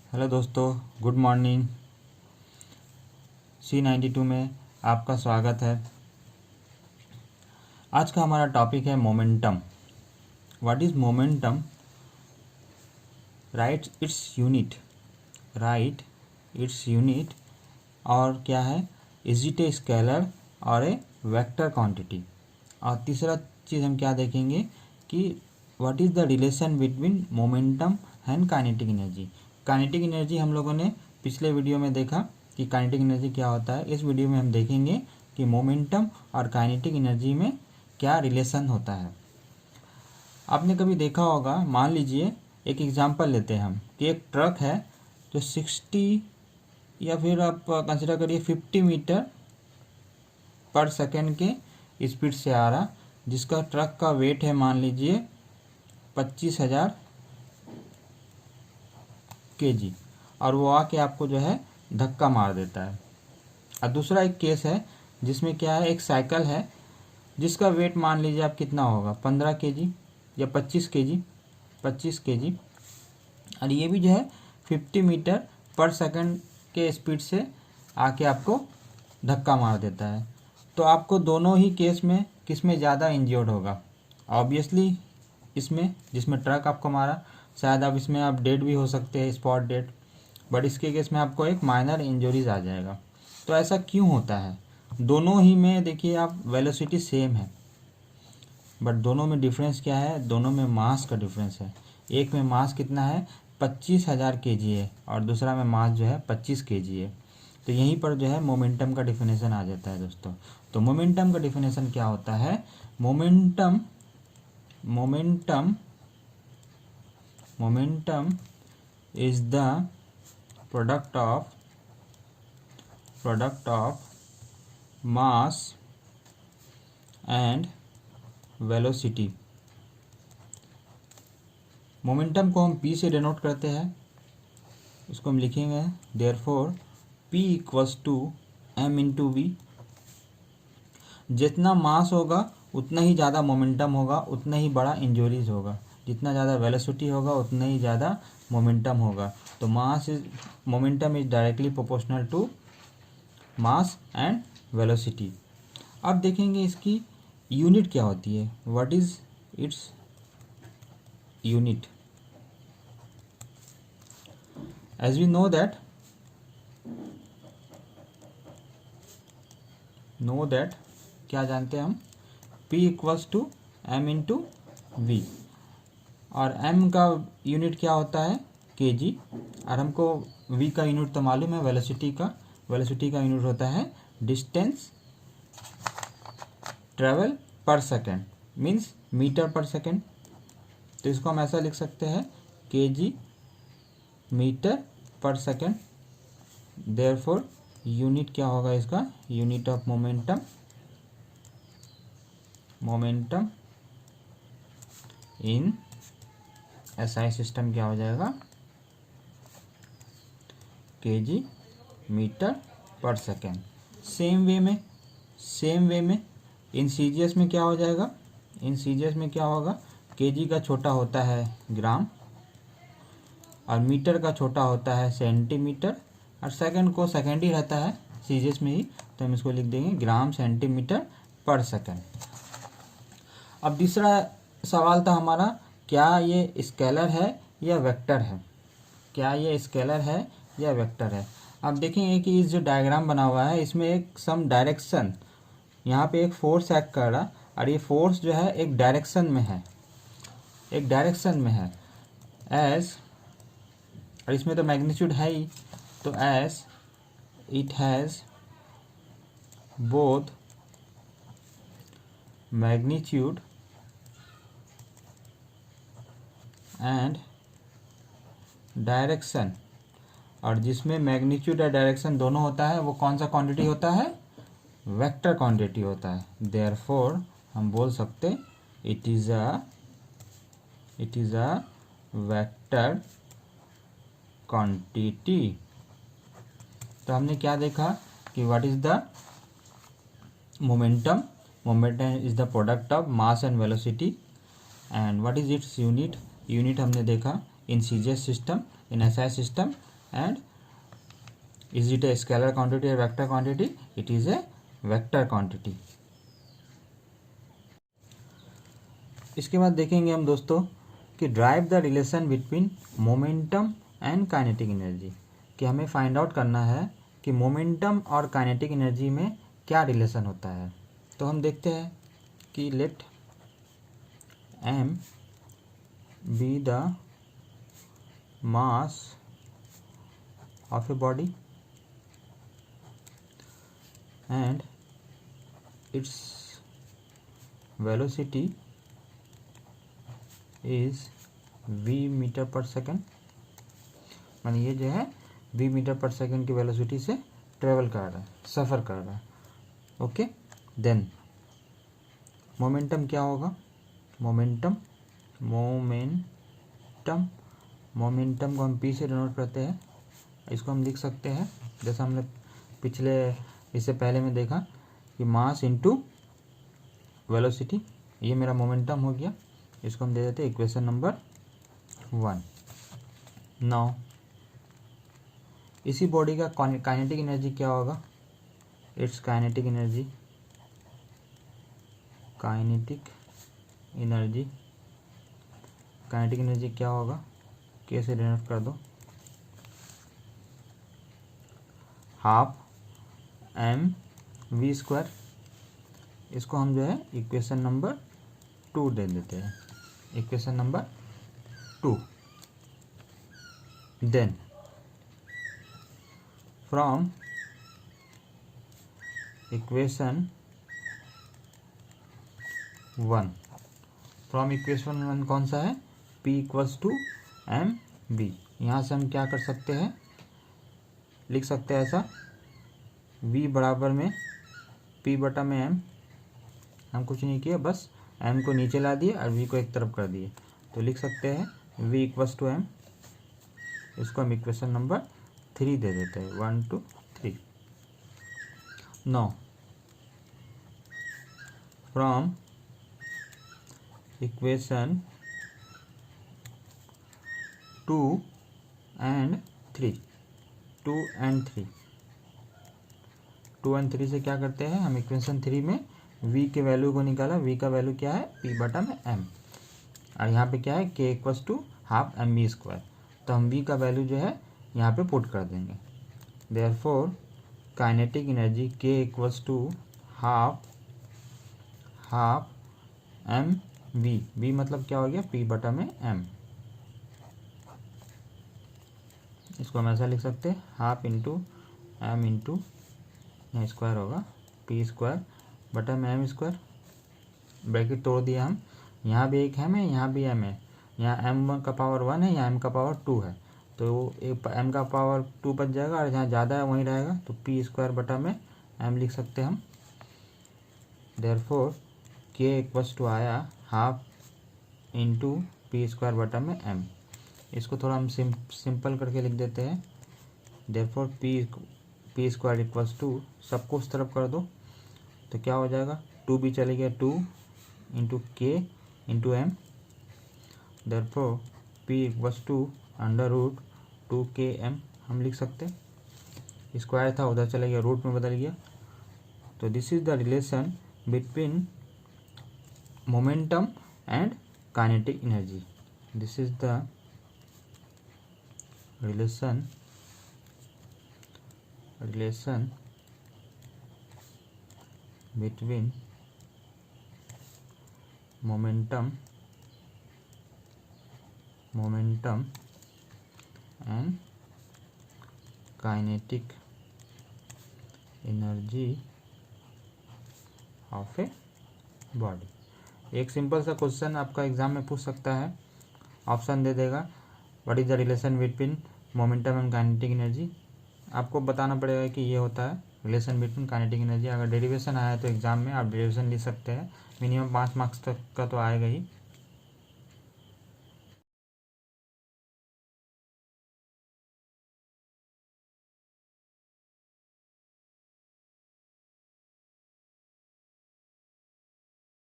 Hello दोस्तों, good morning. C92 में आपका स्वागत है। आज का हमारा टॉपिक है momentum. What is momentum? Right its unit और क्या है? इज इट ए स्केलर और ए वेक्टर क्वांटिटी। और तीसरा चीज़ हम क्या देखेंगे कि what is the relation between momentum and kinetic energy. Kinetic energy हम लोगों ने पिछले वीडियो में देखा कि काइनेटिक एनर्जी क्या होता है। इस वीडियो में हम देखेंगे कि मोमेंटम और काइनेटिक एनर्जी में क्या रिलेशन होता है। आपने कभी देखा होगा, मान लीजिए एक एग्जांपल लेते हैं हम कि एक ट्रक है जो 60 या फिर आप कंसिडर करिए 50 मीटर पर सेकेंड के स्पीड से आ रहा, जिसका ट्रक का वेट है मान लीजिए 25,000 kg, और वो आके आपको जो है धक्का मार देता है। और दूसरा एक केस है जिसमें क्या है, एक साइकिल है जिसका वेट मान लीजिए आप कितना होगा 15 kg या 25 kg, और ये भी जो है 50 मीटर पर सेकंड के स्पीड से आके आपको धक्का मार देता है। तो आपको दोनों ही केस में किस में ज़्यादा इंजर्ड होगा? ऑब्वियसली इसमें जिसमें ट्रक आपको मारा। शायद आप इसमें आप डेड भी हो सकते हैं, स्पॉट डेड, बट इसके केस में आपको एक माइनर इंजरीज आ जाएगा। तो ऐसा क्यों होता है? दोनों ही में देखिए आप वेलोसिटी सेम है, बट दोनों में डिफरेंस क्या है? दोनों में मास का डिफरेंस है। एक में मास कितना है 25,000 kg है और दूसरा में मास जो है 25 kg है। तो यहीं पर जो है मोमेंटम का डिफिनेशन आ जाता है दोस्तों। तो मोमेंटम का डिफिनेशन क्या होता है? Momentum is the product of mass and velocity। Momentum को हम P से डिनोट करते हैं, इसको हम लिखेंगे therefore P equals to m into v. जितना मास होगा उतना ही ज़्यादा मोमेंटम होगा, उतना ही बड़ा इंजरीज होगा। जितना ज़्यादा वेलोसिटी होगा उतना ही ज़्यादा मोमेंटम होगा। तो momentum is directly proportional to mass and velocity. अब देखेंगे इसकी यूनिट क्या होती है। What is its unit? As we know that क्या जानते हैं हम? P equals to m into v, और m का यूनिट क्या होता है? kg, और हमको v का यूनिट तो मालूम है वेलोसिटी का यूनिट होता है डिस्टेंस ट्रेवल पर सेकेंड, मीन्स मीटर पर सेकेंड। तो इसको हम ऐसा लिख सकते हैं kg मीटर पर सेकेंड। देयरफॉर यूनिट क्या होगा इसका? Unit of momentum in SI system क्या हो जाएगा? kg मीटर पर सेकेंड। सेम वे में इन CGS में क्या हो जाएगा? इन CGS में क्या होगा? kg का छोटा होता है ग्राम, और मीटर का छोटा होता है सेंटीमीटर, और सेकंड को सेकंड ही रहता है CGS में ही, तो हम इसको लिख देंगे ग्राम सेंटीमीटर पर सेकंड। अब दूसरा सवाल था हमारा, क्या ये स्केलर है या वेक्टर है? अब देखेंगे कि इस जो डायग्राम बना हुआ है इसमें एक सम डायरेक्शन, यहाँ पे एक फोर्स एक्ट कर रहा, और ये फोर्स जो है एक डायरेक्शन में है एज, और इसमें तो मैग्नीट्यूड है ही, तो as it has both magnitude and direction, और जिसमें मैग्नीट्यूड और डायरेक्शन दोनों होता है वो कौन सा क्वांटिटी होता है? वेक्टर क्वांटिटी होता है। देयरफॉर हम बोल सकते it is a vector quantity. तो हमने क्या देखा कि what is the momentum is the product of mass and velocity, and what is its unit हमने देखा इन CGS system, in SI system, and is it a scalar quantity or vector quantity? It is a vector quantity. इसके बाद देखेंगे हम दोस्तों कि drive the relation between momentum and kinetic energy, कि हमें फाइंड आउट करना है कि मोमेंटम और काइनेटिक एनर्जी में क्या रिलेशन होता है। तो हम देखते हैं कि let m be the mass of a body and its velocity is v metre पर सेकेंड, मानी ये जो है v मीटर पर सेकेंड की वेलोसिटी से ट्रेवल कर रहा है, सफ़र कर रहा है। ओके, देन मोमेंटम क्या होगा? मोमेंटम को हम p से डिनोट करते हैं। इसको हम लिख सकते हैं जैसा हमने इससे पहले में देखा कि मास इनटू वेलोसिटी, ये मेरा मोमेंटम हो गया। इसको हम दे देते हैं इक्वेशन नंबर 1। नाउ इसी बॉडी का काइनेटिक एनर्जी क्या होगा? इट्स काइनेटिक एनर्जी क्या होगा? कैसे डिनोट कर दो? Half mv²। इसको हम जो है इक्वेशन नंबर 2 दे देते हैं, equation number 2। Then from equation 1 कौन सा है? p = mv। यहाँ से हम क्या कर सकते हैं, लिख सकते हैं ऐसा, v बराबर में p/m। हम कुछ नहीं किए, बस m को नीचे ला दिए और v को एक तरफ कर दिए, तो लिख सकते हैं v = m। इसको हम इक्वेशन नंबर 3 दे देते हैं, 1 2 3। नाउ फ्रॉम इक्वेशन 2 and 3 से क्या करते हैं हम? इक्वेशन 3 में v के वैल्यू को निकाला। v का वैल्यू क्या है? p/m। और यहाँ पे क्या है? k = half mv²। तो हम v का वैल्यू जो है यहाँ पे पुट कर देंगे। Therefore kinetic energy k = half mv। v मतलब क्या हो गया? p/m। इसको हम ऐसा लिख सकते हैं, हाफ इंटू m इंटू यहाँ स्क्वायर होगा p²/m²। ब्रैकेट तोड़ दिया हम, यहाँ भी एक m है, यहाँ भी m है, यहाँ m का पावर 1 है, यहाँ m का पावर 2 है, तो एक m का पावर 2 बच जाएगा और जहाँ ज़्यादा है वहीं रहेगा, तो p²/m लिख सकते हैं हम। देयरफॉर k = आया हाफ इंटू p²/m। इसको थोड़ा हम सिंपल करके लिख देते हैं। देयरफॉर p² = सबको उस तरफ कर दो, तो क्या हो जाएगा? 2 भी चले गया, 2 into k into m। Therefore p = √2km हम लिख सकते हैं। स्क्वायर था उधर चले गया, रूट में बदल गया। तो this is the relation between momentum and kinetic energy. This is the relation between momentum and kinetic energy of a body। एक सिंपल सा क्वेश्चन आपका एग्जाम में पूछ सकता है, ऑप्शन दे देगा what is the relation between momentum and kinetic energy. आपको बताना पड़ेगा कि ये होता है रिलेशन बिटवीन काइनेटिक एनर्जी। अगर डेरिवेशन आया तो एग्जाम में आप डेरिवेशन लिख सकते हैं, मिनिमम 5 मार्क्स तक का तो आएगा ही।